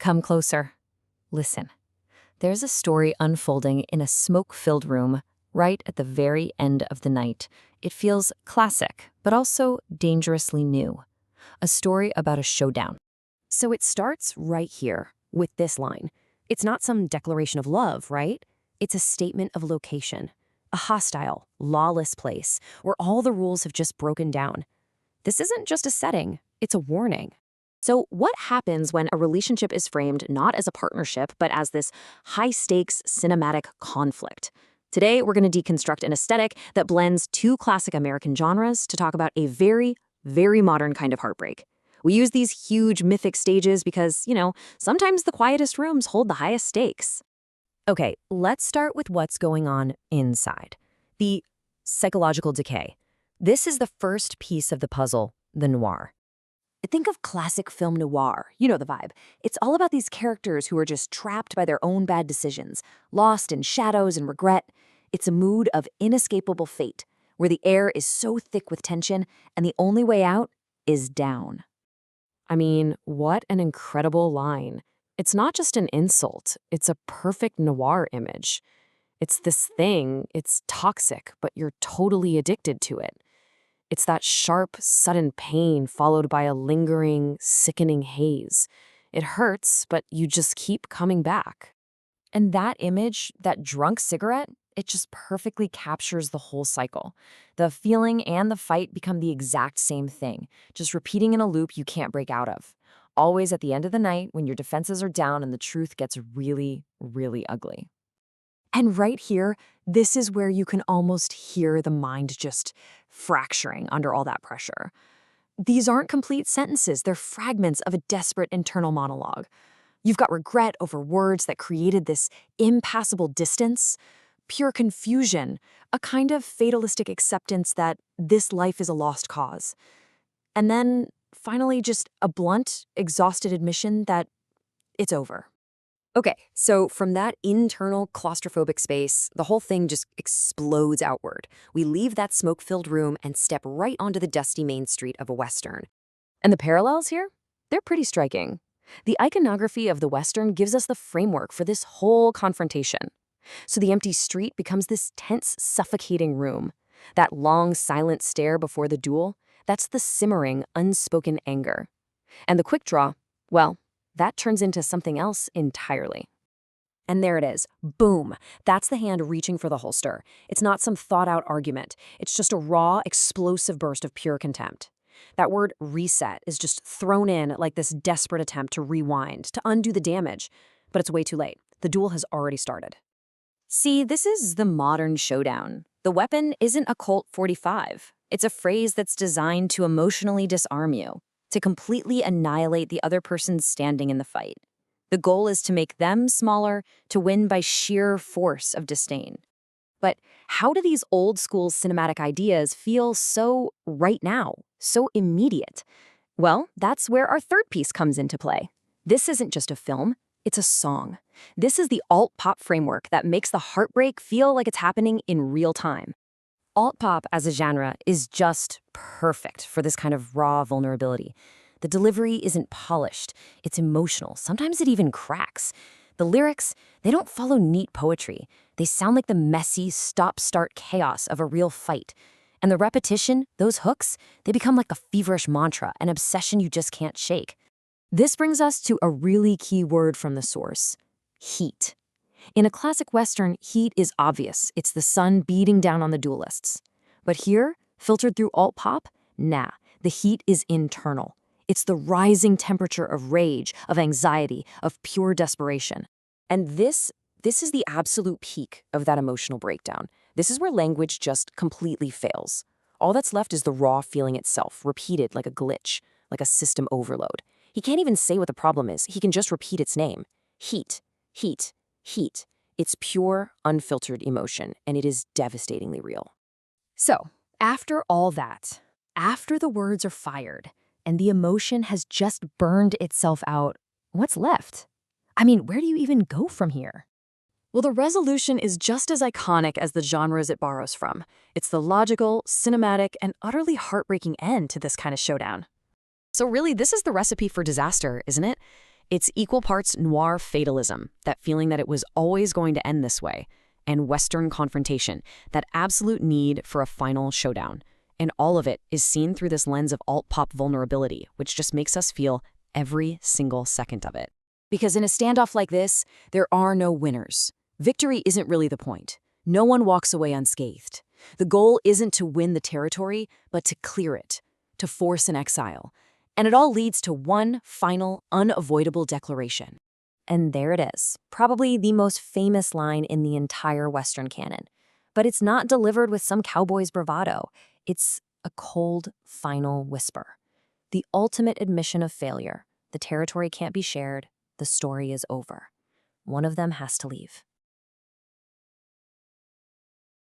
Come closer. Listen. There's a story unfolding in a smoke-filled room right at the very end of the night. It feels classic, but also dangerously new. A story about a showdown. So it starts right here with this line. It's not some declaration of love, right? It's a statement of location. A hostile, lawless place where all the rules have just broken down. This isn't just a setting, it's a warning. So what happens when a relationship is framed not as a partnership, but as this high-stakes cinematic conflict? Today, we're going to deconstruct an aesthetic that blends two classic American genres to talk about a very, very modern kind of heartbreak. We use these huge mythic stages because, sometimes the quietest rooms hold the highest stakes. Okay, let's start with what's going on inside. The psychological decay. This is the first piece of the puzzle, the noir. Think of classic film noir, you know the vibe. It's all about these characters who are just trapped by their own bad decisions, lost in shadows and regret. It's a mood of inescapable fate, where the air is so thick with tension and the only way out is down. I mean, what an incredible line. It's not just an insult, it's a perfect noir image. It's this thing, it's toxic, but you're totally addicted to it. It's that sharp, sudden pain followed by a lingering, sickening haze. It hurts, but you just keep coming back. And that image, that drunk cigarette, it just perfectly captures the whole cycle. The feeling and the fight become the exact same thing, just repeating in a loop you can't break out of. Always at the end of the night when your defenses are down and the truth gets really, really ugly. And right here, this is where you can almost hear the mind just fracturing under all that pressure. These aren't complete sentences, they're fragments of a desperate internal monologue. You've got regret over words that created this impassable distance, pure confusion, a kind of fatalistic acceptance that this life is a lost cause. And then, finally, just a blunt, exhausted admission that it's over. Okay, so from that internal claustrophobic space, the whole thing just explodes outward. We leave that smoke-filled room and step right onto the dusty main street of a Western. And the parallels here? They're pretty striking. The iconography of the Western gives us the framework for this whole confrontation. So the empty street becomes this tense, suffocating room. That long, silent stare before the duel, that's the simmering, unspoken anger. And the quick draw, well, that turns into something else entirely. And there it is. Boom. That's the hand reaching for the holster. It's not some thought-out argument. It's just a raw, explosive burst of pure contempt. That word reset is just thrown in like this desperate attempt to rewind, to undo the damage. But it's way too late. The duel has already started. See, this is the modern showdown. The weapon isn't a Colt 45. It's a phrase that's designed to emotionally disarm you, to completely annihilate the other person's standing in the fight. The goal is to make them smaller, to win by sheer force of disdain. But how do these old-school cinematic ideas feel so right now, so immediate? Well, that's where our third piece comes into play. This isn't just a film, it's a song. This is the alt-pop framework that makes the heartbreak feel like it's happening in real time. Alt-pop as a genre is just perfect for this kind of raw vulnerability. The delivery isn't polished, it's emotional, sometimes it even cracks. The lyrics, they don't follow neat poetry. They sound like the messy, stop-start chaos of a real fight. And the repetition, those hooks, they become like a feverish mantra, an obsession you just can't shake. This brings us to a really key word from the source: heat. In a classic Western, heat is obvious. It's the sun beating down on the duelists. But here, filtered through alt-pop, nah, the heat is internal. It's the rising temperature of rage, of anxiety, of pure desperation. And this is the absolute peak of that emotional breakdown. This is where language just completely fails. All that's left is the raw feeling itself, repeated like a glitch, like a system overload. He can't even say what the problem is. He can just repeat its name. Heat, heat, heat. It's pure, unfiltered emotion, and it is devastatingly real. So, after all that, after the words are fired, and the emotion has just burned itself out, what's left? I mean, where do you even go from here? Well, the resolution is just as iconic as the genres it borrows from. It's the logical, cinematic, and utterly heartbreaking end to this kind of showdown. So really, this is the recipe for disaster, isn't it? It's equal parts noir fatalism, that feeling that it was always going to end this way, and Western confrontation, that absolute need for a final showdown. And all of it is seen through this lens of alt-pop vulnerability, which just makes us feel every single second of it. Because in a standoff like this, there are no winners. Victory isn't really the point. No one walks away unscathed. The goal isn't to win the territory, but to clear it, to force an exile. And it all leads to one final, unavoidable declaration. And there it is, probably the most famous line in the entire Western canon. But it's not delivered with some cowboy's bravado. It's a cold, final whisper. The ultimate admission of failure. The territory can't be shared. The story is over. One of them has to leave.